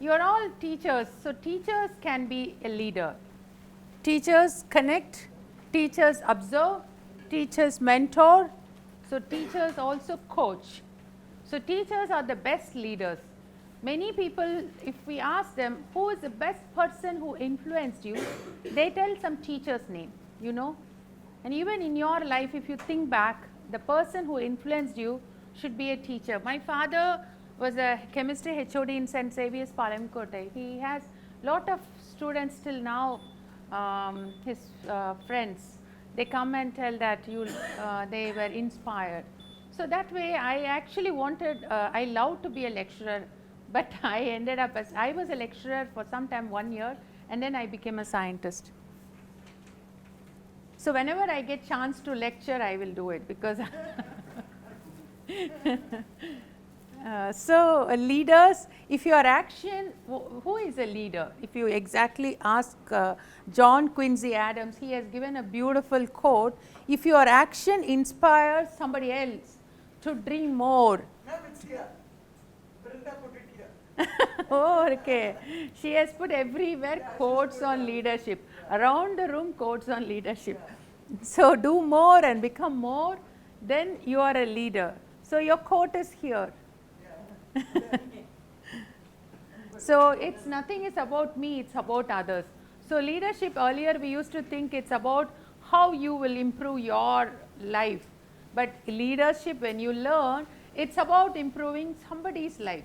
you are all teachers. So, teachers can be a leader. Teachers connect, teachers observe, teachers mentor. So, teachers also coach. So, teachers are the best leaders. Many people, if we ask them who is the best person who influenced you, they tell some teacher's name, you know. And even in your life, if you think back, the person who influenced you should be a teacher. My father was a chemistry HOD in St. Xavier's, Palamkote. He has lot of students till now, his friends. They come and tell that they were inspired. So that way, I actually wanted, I loved to be a lecturer, but I ended up as, I was a lecturer for some time, 1 year, and then I became a scientist. So whenever I get chance to lecture, I will do it, because so leaders, if your action, who is a leader? If you exactly ask John Quincy Adams, he has given a beautiful quote, if your action inspires somebody else to dream more. Ma'am, it's here. Brenda put it here. Oh, okay. She has put everywhere quotes on leadership. Around the room, quotes on leadership. So, do more and become more, then you are a leader. So, your quote is here. So, it's nothing is about me, it's about others. So, leadership, earlier we used to think it's about how you will improve your life. But leadership, when you learn, it's about improving somebody's life.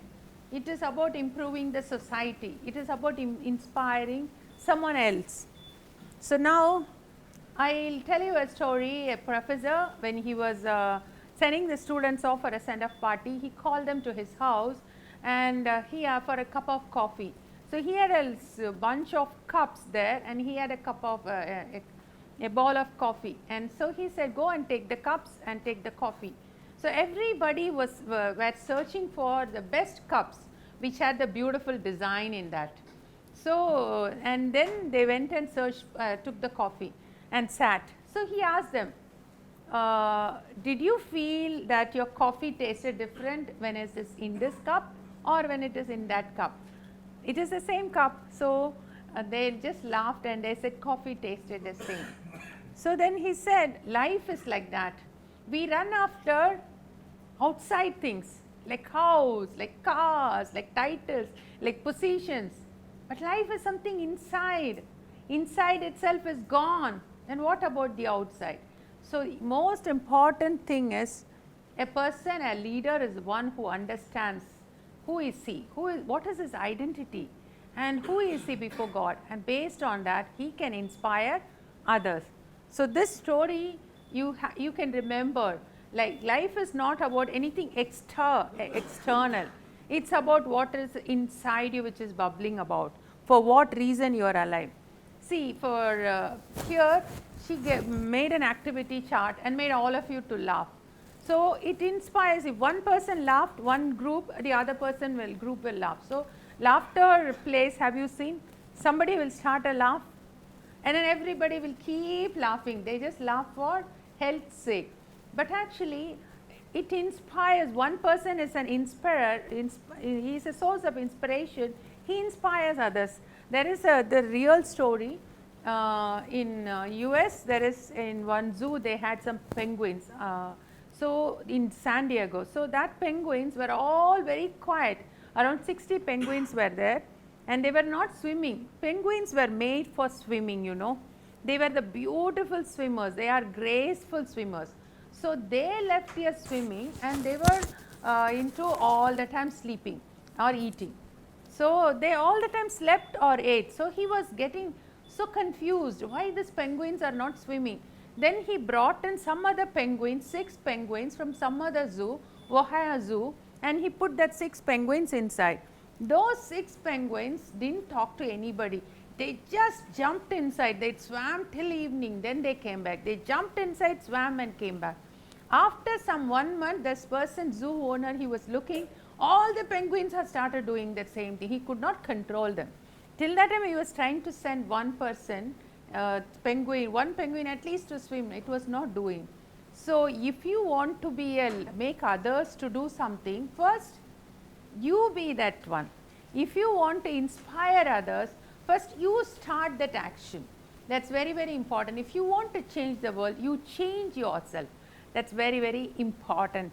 It is about improving the society. It is about inspiring someone else. So, now I will tell you a story. A professor, when he was sending the students off for a send-off party, he called them to his house and he for a cup of coffee. So, he had a bunch of cups there and he had a cup of a bowl of coffee, and so he said, go and take the cups and take the coffee. So, everybody was were searching for the best cups which had the beautiful design in that. So, and then they went and searched, took the coffee and sat. So, he asked them, did you feel that your coffee tasted different when it is in this cup or when it is in that cup? It is the same cup. So, they just laughed and they said coffee tasted the same. So, then he said, life is like that. We run after outside things like house, like cars, like titles, like positions, but life is something inside. Inside itself is gone. Then what about the outside? So, the most important thing is a person, a leader is one who understands who is he, what is his identity and who is he before God, and based on that he can inspire others. So, this story you can remember, like life is not about anything external, it is about what is inside you which is bubbling about, for what reason you are alive. See, for here she made an activity chart and made all of you to laugh. So, it inspires, if one person laughed, one group, the other group will laugh. So, laughter plays, have you seen? Somebody will start a laugh and then everybody will keep laughing, they just laugh for health's sake. But actually it inspires, one person is an inspirer, he is a source of inspiration, he inspires others. There is the real story in US, there is in one zoo they had some penguins. So, in San Diego, so that penguins were all very quiet, around 60 penguins were there and they were not swimming. Penguins were made for swimming, you know, they were the beautiful swimmers, they are graceful swimmers. So, they left their swimming and they were into all the time sleeping or eating. So, they all the time slept or ate. So, he was getting so confused, why these penguins are not swimming. Then he brought in some other penguins, 6 penguins from some other zoo, Ohio Zoo, and he put that 6 penguins inside. Those 6 penguins didn't talk to anybody, they just jumped inside, they swam till evening, then they came back, they jumped inside, swam and came back. After some 1 month, this person, zoo owner, he was looking, all the penguins have started doing the same thing, he could not control them. Till that time he was trying to send one person, one penguin at least to swim, it was not doing. So, if you want to be make others to do something, first you be that one. If you want to inspire others, first you start that action. That's very, very important. If you want to change the world, you change yourself. That's very, very important.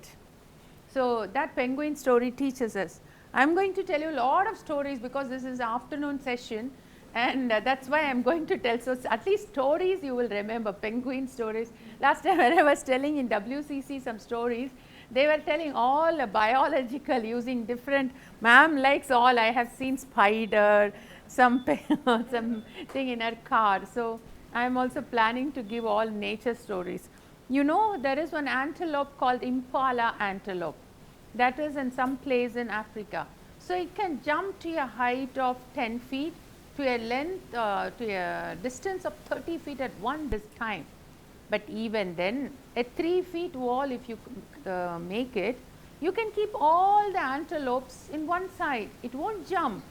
So, that penguin story teaches us. I am going to tell you a lot of stories because this is afternoon session, and that is why I am going to tell. So, at least stories you will remember, penguin stories. Last time when I was telling in WCC some stories, they were telling all biological using different, ma'am likes all. I have seen spider, some thing in her car. So, I am also planning to give all nature stories. You know, there is one antelope called impala antelope, that is in some place in Africa. So, it can jump to a height of 10 feet, to a length, to a distance of 30 feet at one time. But even then, a 3 feet wall, if you make it, you can keep all the antelopes in one side, it won't jump.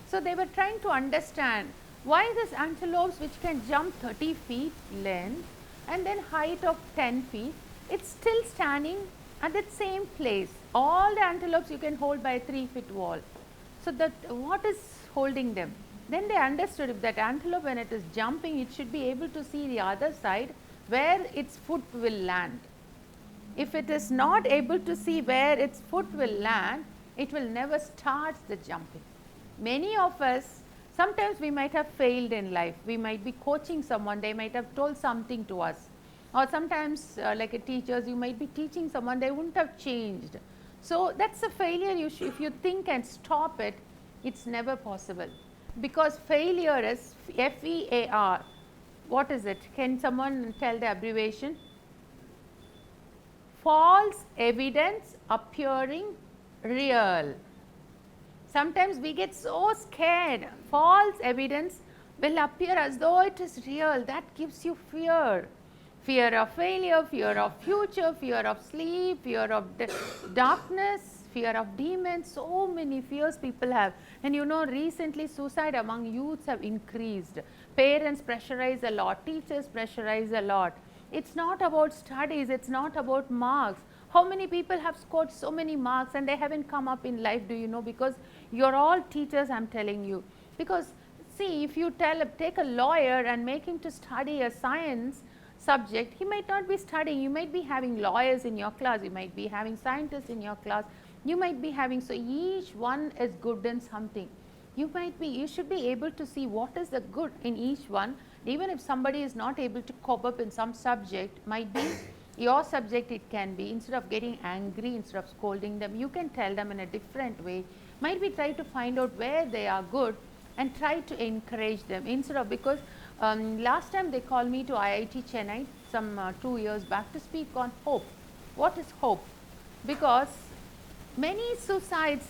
So, they were trying to understand why these antelopes which can jump 30 feet length and then height of 10 feet, it's still standing at that same place. All the antelopes you can hold by a 3-foot wall. So, that what is holding them? Then they understood if that antelope when it is jumping, it should be able to see the other side where its foot will land. If it is not able to see where its foot will land, it will never start the jumping. Many of us, sometimes we might have failed in life. We might be coaching someone, they might have told something to us. Or sometimes like a teachers, you might be teaching someone, they wouldn't have changed. So, that is a failure. If you think and stop it, it is never possible. Because failure is FEAR. What is it? Can someone tell the abbreviation? False evidence appearing real. Sometimes we get so scared. False evidence will appear as though it is real. That gives you fear. Fear of failure, fear of future, fear of sleep, fear of darkness, fear of demons. So many fears people have. And you know, recently suicide among youths have increased. Parents pressurize a lot, teachers pressurize a lot. It's not about studies, it's not about marks. How many people have scored so many marks and they haven't come up in life, do you know? Because you're all teachers, I'm telling you. Because see, if you take a lawyer and make him to study a science subject, he might not be studying. You might be having lawyers in your class, you might be having scientists in your class, you might be having, so each one is good in something. You should be able to see what is the good in each one. Even if somebody is not able to cope up in some subject, might be your subject, it can be. Instead of getting angry, instead of scolding them, you can tell them in a different way. Might be try to find out where they are good and try to encourage them. Instead of, because last time they called me to IIT Chennai some 2 years back to speak on hope. What is hope? Because many suicides,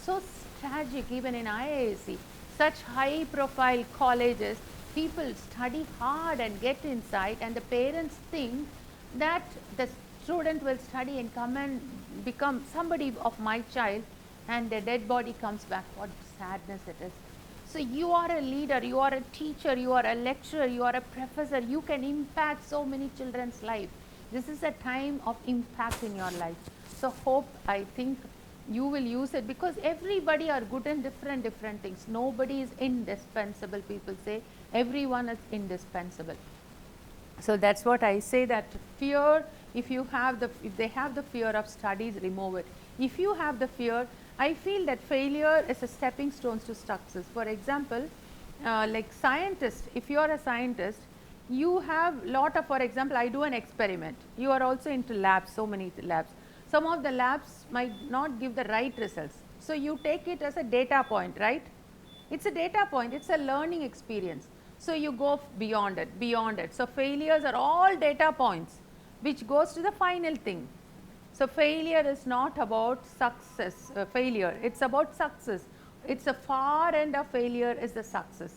so tragic even in IISc, such high profile colleges, people study hard and get inside, and the parents think that the student will study and come and become somebody of my child, and the dead body comes back. What sadness it is. So, you are a leader, you are a teacher, you are a lecturer, you are a professor, you can impact so many children's life. This is a time of impact in your life. So, hope, I think you will use it, because everybody are good in different things. Nobody is indispensable. People say everyone is indispensable. So, that is what I say, that fear, if they have the fear of studies, remove it. If you have the fear, I feel that failure is a stepping stone to success. For example, like scientists, if you are a scientist, you have lot of, for example, I do an experiment. You are also into labs, so many labs. Some of the labs might not give the right results. So, you take it as a data point, right? It's a data point, it's a learning experience. So, you go beyond it. So, failures are all data points which goes to the final thing. So, failure is not about success, failure, it is about success. It is a far end of failure is the success.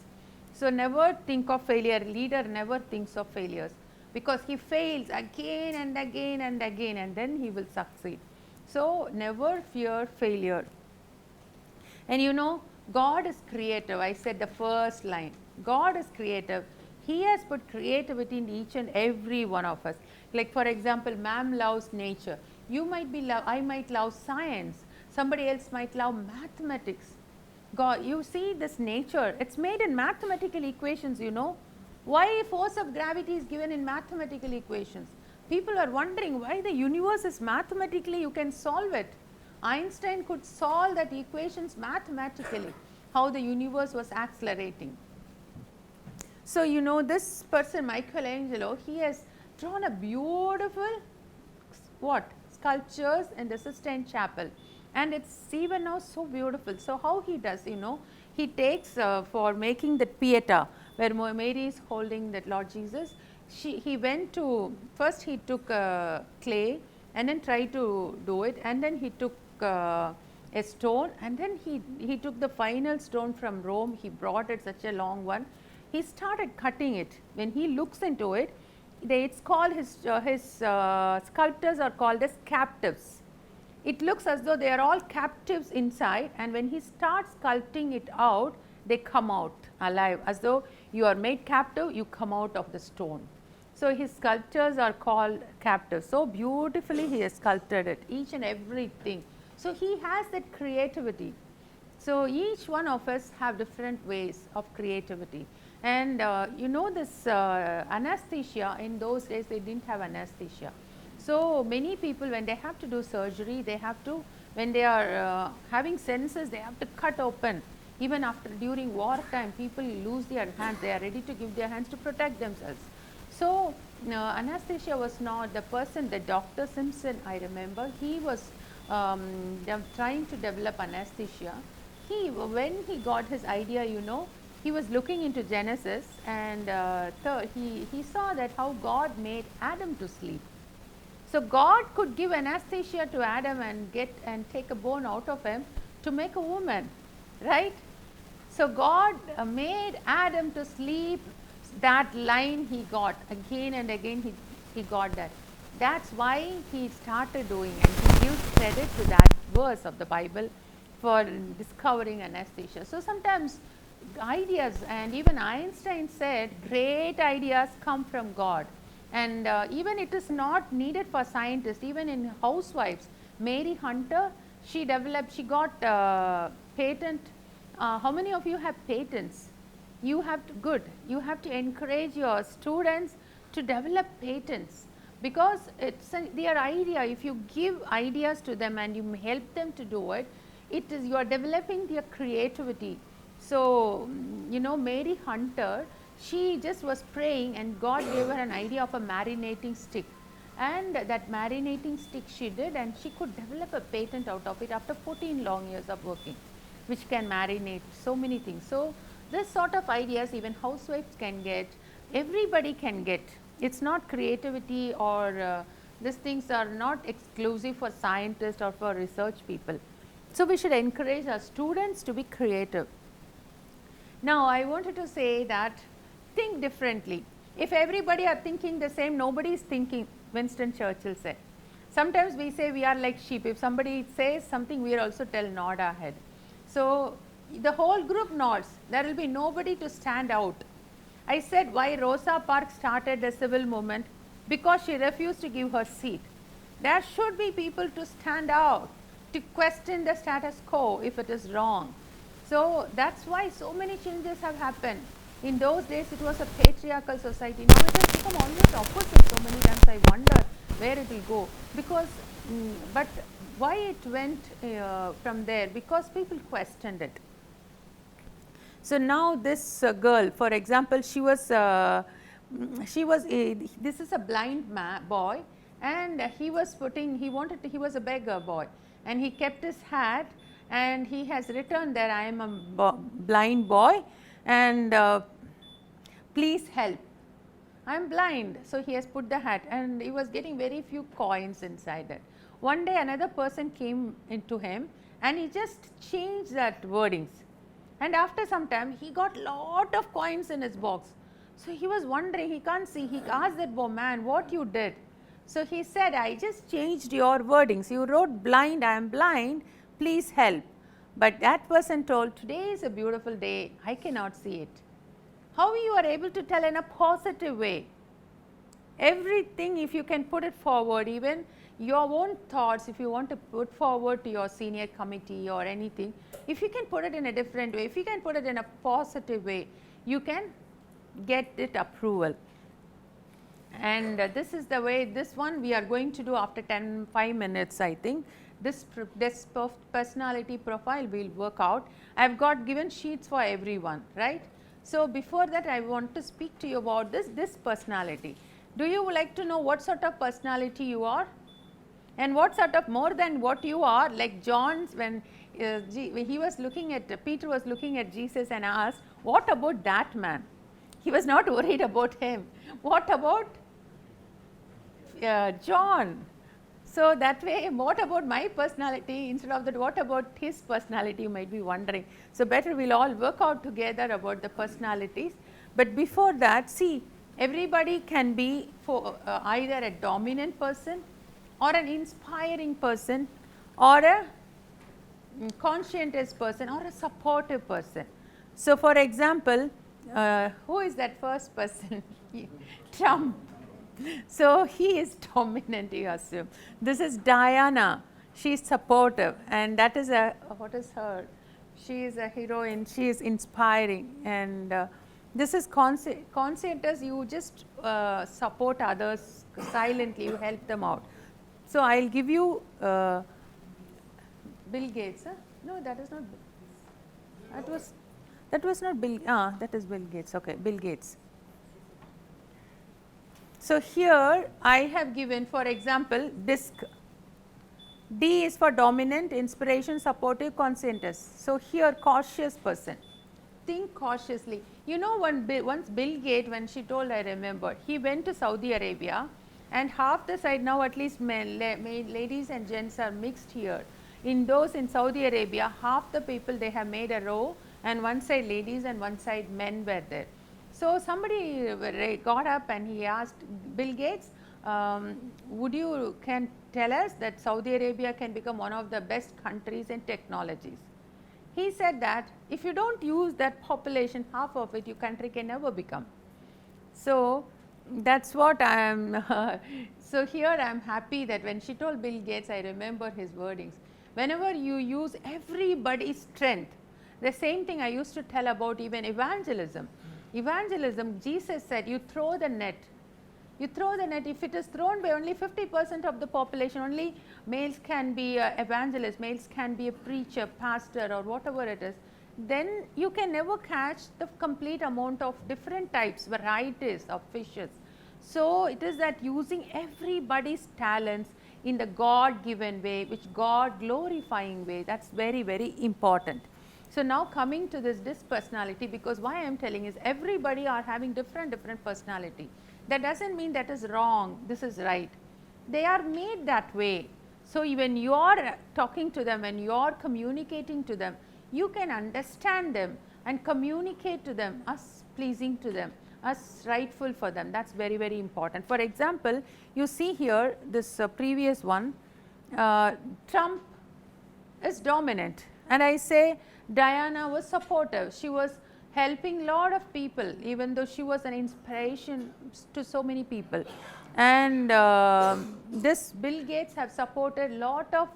So, never think of failure, leader never thinks of failures, because he fails again and again and again, and then he will succeed. So, never fear failure. And you know, God is creative. I said the first line, God is creative. He has put creativity in each and every one of us. Like for example, ma'am loves nature. You might be I might love science. Somebody else might love mathematics. God, you see this nature, it's made in mathematical equations, you know. Why force of gravity is given in mathematical equations? People are wondering why the universe is mathematically, you can solve it. Einstein could solve that equations mathematically, how the universe was accelerating. So, you know, this person Michelangelo, he has drawn a beautiful what sculptures in the Sistine Chapel, and it's even now so beautiful. So, how he does, you know, he takes for making the Pieta where Mary is holding that Lord Jesus, he went to, first he took clay and then tried to do it, and then he took a stone, and then he took the final stone from Rome, he brought it, such a long one. He started cutting it. When he looks into it, it's called his sculptors are called as captives. It looks as though they are all captives inside, and when he starts sculpting it out, they come out alive, as though you are made captive, you come out of the stone. So, his sculptures are called captives. So beautifully he has sculpted it, each and everything. So, he has that creativity. So, each one of us have different ways of creativity. And you know, this anesthesia, in those days they didn't have anesthesia. So, many people, when they have to do surgery, they have to, when they are having senses, they have to cut open. Even after, during war time, people lose their hands, they are ready to give their hands to protect themselves. So, anesthesia was not the person, the Dr. Simpson, I remember, he was trying to develop anesthesia. When he got his idea, you know, he was looking into Genesis, and he saw that how God made Adam to sleep. So, God could give anesthesia to Adam and take a bone out of him to make a woman, right? So, God made Adam to sleep. That line he got again and again, he got that. That's why he started doing, and he gives credit to that verse of the Bible for discovering anesthesia. So, sometimes ideas, and even Einstein said great ideas come from God, and even it is not needed for scientists, even in housewives. Mary Hunter, she got patent. How many of you have patents? You have to, you have to encourage your students to develop patents, because it's their idea. If you give ideas to them and you help them to do it, you are developing their creativity. So, you know, Mary Hunter, she just was praying and God gave her an idea of a marinating stick, and that marinating stick she did, and she could develop a patent out of it after 14 long years of working, which can marinate so many things. So, this sort of ideas even housewives can get, everybody can get. It's not creativity, or these things are not exclusive for scientists or for research people. So, we should encourage our students to be creative. Now, I wanted to say that think differently. If everybody are thinking the same, nobody is thinking, Winston Churchill said. Sometimes we say we are like sheep. If somebody says something, we also tell nod our head. So, the whole group nods, there will be nobody to stand out. I said why Rosa Parks started the civil movement, because she refused to give her seat. There should be people to stand out, to question the status quo if it is wrong. So, that is why so many changes have happened. In those days it was a patriarchal society, now it has become almost opposite. So many times I wonder where it will go, because but why it went from there? Because people questioned it. So, now this girl, for example, this is a blind boy, and he was a beggar boy, and he kept his hat, and he has written there, I am a blind boy, and please help, I am blind. So, he has put the hat, and he was getting very few coins inside that. One day another person came into him, and he just changed that wordings. And after some time, he got lot of coins in his box. So, he was wondering, he can't see. He asked that man, what you did? So, he said, I just changed your wordings. You wrote blind, I am blind, please help. But that person told, today is a beautiful day, I cannot see it. How you are able to tell in a positive way? Everything, if you can put it forward, even your own thoughts, if you want to put forward to your senior committee or anything, if you can put it in a different way, if you can put it in a positive way, you can get it approval. And this is the way, this one we are going to do after 5 minutes, I think. This personality profile will work out. I have got given sheets for everyone, right. So, before that I want to speak to you about this personality. Do you like to know what sort of personality you are? And what sort of, more than what you are, like John, when he was looking at, Peter was looking at Jesus and asked, what about that man? He was not worried about him. What about John? So, that way, what about my personality, instead of that, what about his personality, you might be wondering. So, better we will all work out together about the personalities. But before that, see, everybody can be either a dominant person or an inspiring person or a conscientious person or a supportive person. So, for example, who is that first person? Trump. So, he is dominant, you assume. This is Diana, she is supportive, and that is what is her? She is a heroine, she is inspiring, and this is conscientious, you just support others silently, you help them out. So, I will give you Bill Gates. No, that is not Bill. That was not Bill. That is Bill Gates. Okay, Bill Gates. So, here I have given, for example, DISC. D is for dominant, inspiration, supportive, conscientious. So, here cautious person. Think cautiously. You know, once Bill Gates, when she told, I remember, he went to Saudi Arabia, and half the side now, at least ladies and gents are mixed here. In Saudi Arabia, half the people, they have made a row, and one side ladies and one side men were there. So, somebody got up and he asked Bill Gates, would you can tell us that Saudi Arabia can become one of the best countries in technologies? He said that if you do not use that population, half of it, your country can never become. So, that is what I am. So, here I am happy that when she told Bill Gates, I remember his wordings. Whenever you use everybody's strength, the same thing I used to tell about even evangelism. Evangelism, Jesus said, you throw the net. You throw the net, if it is thrown by only 50% of the population, only males can be evangelists, males can be a preacher, pastor or whatever it is, then you can never catch the complete amount of different types, varieties of fishes. So, it is that using everybody's talents in the God given way, which God glorifying way, that is very, very important. So, now coming to this personality, because why I am telling is everybody are having different personality. That does not mean that is wrong, this is right. They are made that way. So, when you are talking to them, when you are communicating to them, you can understand them and communicate to them as pleasing to them, as rightful for them. That is very, very important. For example, you see here this previous one, Trump is dominant, and I say Diana was supportive. She was helping lot of people, even though she was an inspiration to so many people. And this Bill Gates have supported lot of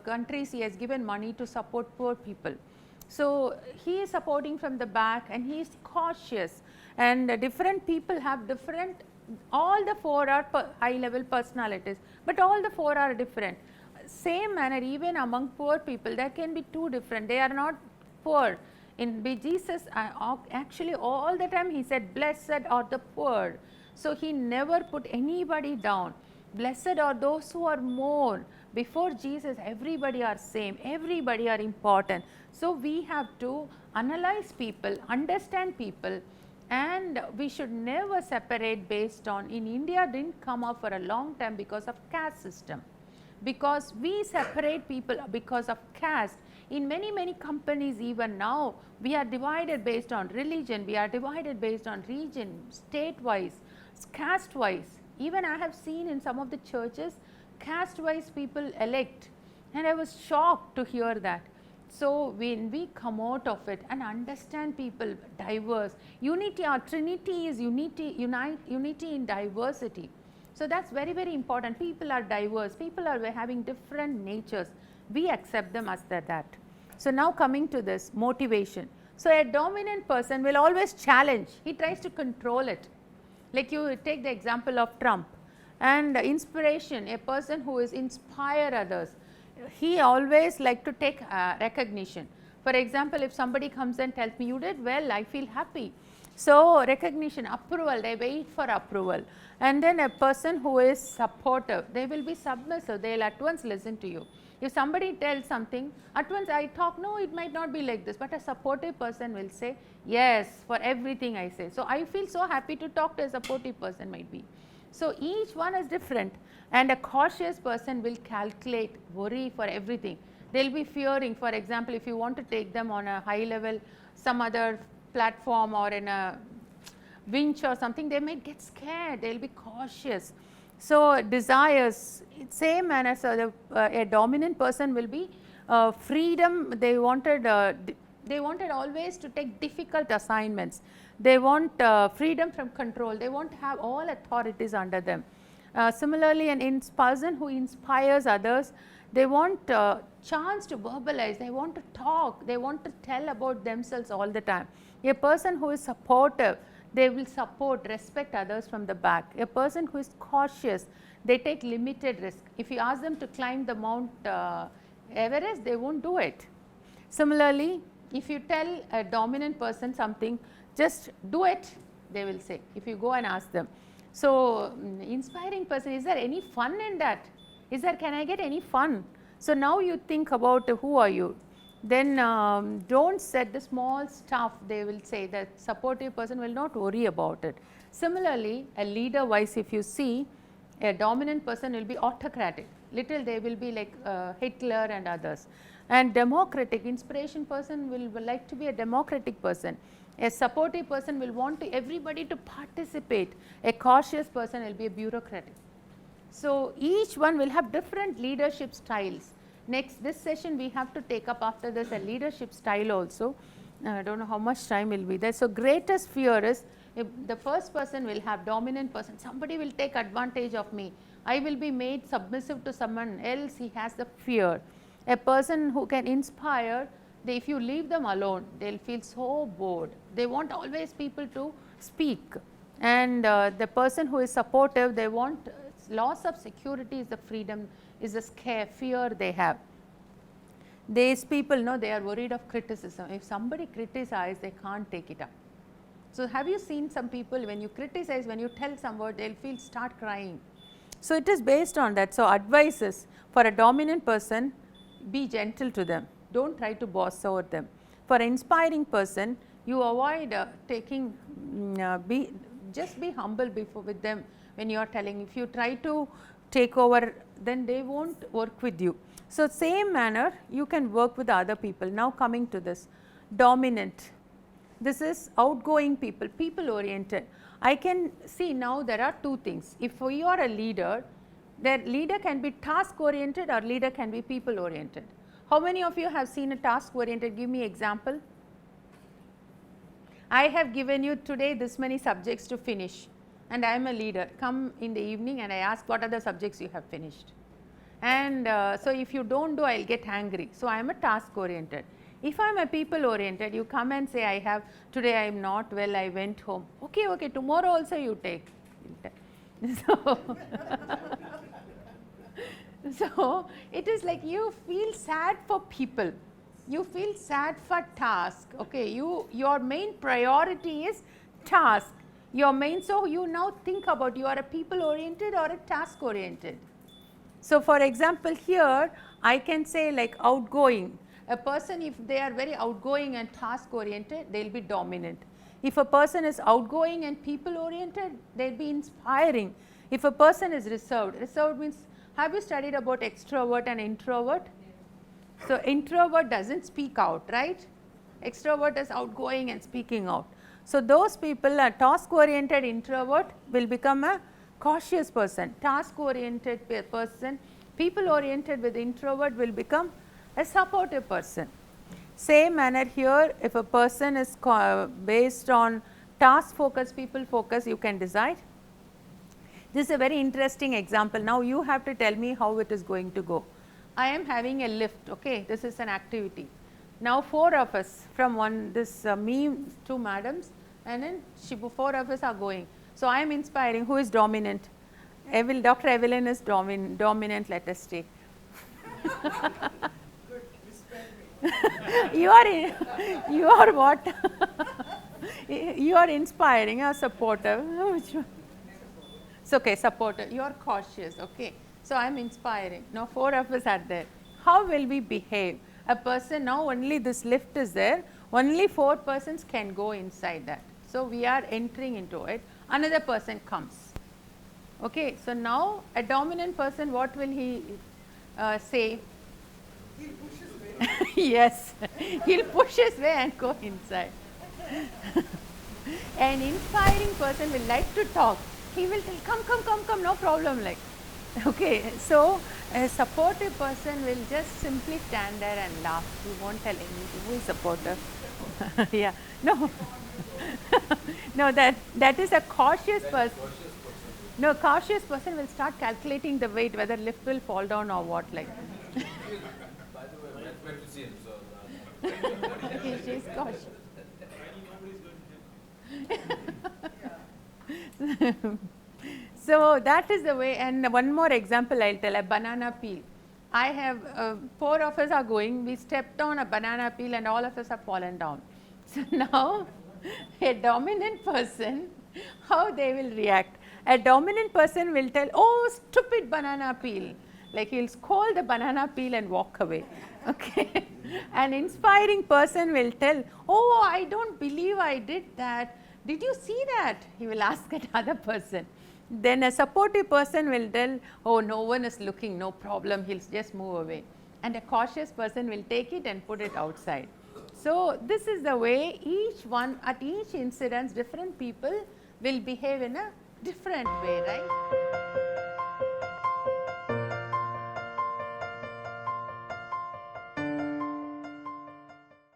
countries. He has given money to support poor people. So, he is supporting from the back, and he is cautious, and different people have different, all the 4 are high level personalities, but all the 4 are different. Same manner, even among poor people, there can be 2 different, they are not poor. In Jesus, actually all the time he said, blessed are the poor. So, he never put anybody down. Blessed are those who are more. Before Jesus, everybody are same, everybody are important. So, we have to analyze people, understand people, and we should never separate based on, in India did not come up for a long time because of caste system. Because we separate people because of caste. In many companies, even now, we are divided based on religion, we are divided based on region, state wise, caste wise. Even I have seen in some of the churches, caste wise people elect, and I was shocked to hear that. So, when we come out of it and understand people diverse, unity, our Trinity is unity in diversity. So that's very, very important. People are diverse, people are having different natures, we accept them as that. So now coming to this motivation. So a dominant person will always challenge, he tries to control it. Like you take the example of Trump. And inspiration, a person who is inspire others, he always like to take recognition. For example, if somebody comes and tells me you did well, I feel happy. So recognition, approval, they wait for approval. And then a person who is supportive, they will be submissive, they will at once listen to you. If somebody tells something, at once I talk, no, it might not be like this, but a supportive person will say yes for everything I say. So I feel so happy to talk to a supportive person might be. So each one is different, and a cautious person will calculate, worry for everything. They will be fearing, for example, if you want to take them on a high level, some other platform or in a winch or something, they might get scared, they will be cautious. So desires, same manner, so a dominant person will be freedom, they wanted always to take difficult assignments. They want freedom from control, they want to have all authorities under them. Similarly, an person who inspires others, they want chance to verbalize, they want to talk, they want to tell about themselves all the time. A person who is supportive, they will support, respect others from the back. A person who is cautious, they take limited risk. If you ask them to climb the Mount Everest, they won't do it. Similarly, if you tell a dominant person something, just do it, they will say, if you go and ask them. So inspiring person, is there any fun in that? Can I get any fun? So now you think about who are you? Then don't set the small stuff, they will say, that supportive person will not worry about it. Similarly, a leader wise, if you see, a dominant person will be autocratic, little they will be like Hitler and others. And democratic, inspiration person will like to be a democratic person. A supportive person will want everybody to participate. A cautious person will be a bureaucratic. So each one will have different leadership styles. Next, this session we have to take up after this a leadership style also. I don't know how much time will be there. So greatest fear is, if the first person will have dominant person, somebody will take advantage of me, I will be made submissive to someone else, he has the fear. A person who can inspire, if you leave them alone, they will feel so bored. They want always people to speak. And the person who is supportive, they want loss of security is the freedom, is the fear they have. These people know they are worried of criticism. If somebody criticizes, they can't take it up. So have you seen some people, when you criticize, when you tell some word, they will start crying. So it is based on that. So advice is, for a dominant person, be gentle to them, don't try to boss over them. For an inspiring person, you avoid just be humble with them when you are telling. If you try to take over, then they won't work with you. So same manner you can work with other people. Now coming to this, dominant, this is outgoing people, people oriented. I can see now there are two things. If you are a leader, the leader can be task oriented or leader can be people oriented. How many of you have seen a task oriented? Give me example. I have given you today this many subjects to finish, and I am a leader. Come in the evening and I ask what are the subjects you have finished. And so if you don't do, I will get angry. So I am a task oriented. If I am a people oriented, you come and say, today I am not well, I went home. Okay, tomorrow also you take. So it is like you feel sad for people, you feel sad for task. Okay, your main priority is task. So you now think about, you are a people oriented or a task oriented. So for example, here I can say like outgoing. A person, if they are very outgoing and task oriented, they will be dominant. If a person is outgoing and people oriented, they will be inspiring. If a person is reserved means, have you studied about extrovert and introvert? So introvert doesn't speak out, right? Extrovert is outgoing and speaking out. So those people, a task oriented introvert will become a cautious person. Task oriented person, people oriented with introvert will become a supportive person. Same manner here, if a person is based on task focus, people focus, you can decide. This is a very interesting example. Now you have to tell me how it is going to go. I am having a lift, okay, this is an activity. Now 4 of us from me, 2 madams, and then 4 of us are going. So I am inspiring. Who is dominant? Dr. Evelyn is dominant, let us take. Good, inspire me. You are what? You are inspiring or supportive? Which one? It's okay, supportive. You are cautious, okay. So I am inspiring. Now 4 of us are there. How will we behave? A person, now only this lift is there, only 4 persons can go inside that. So we are entering into it, another person comes. Okay, so now a dominant person, what will he say? He'll push his way. Yes, he'll push his way and go inside. An inspiring person will like to talk. He will tell, come, no problem, like. Okay, so a supportive person will just simply stand there and laugh. He won't tell anything. Who is supportive? Yeah, no. No, that is a cautious person. No, cautious person will start calculating the weight, whether lift will fall down or what, like. By the way, that's where to see him. So, She's cautious. So that is the way. And one more example I'll tell, a banana peel. I have 4 of us are going, we stepped on a banana peel and all of us have fallen down. So now a dominant person, how they will react? A dominant person will tell, oh, stupid banana peel. Like he'll scold the banana peel and walk away. Okay. An inspiring person will tell, oh, I don't believe I did that. Did you see that? He will ask another person. Then a supportive person will tell, oh, no one is looking, no problem, he'll just move away. And a cautious person will take it and put it outside. So this is the way each one, at each incident, different people will behave in a different way, right?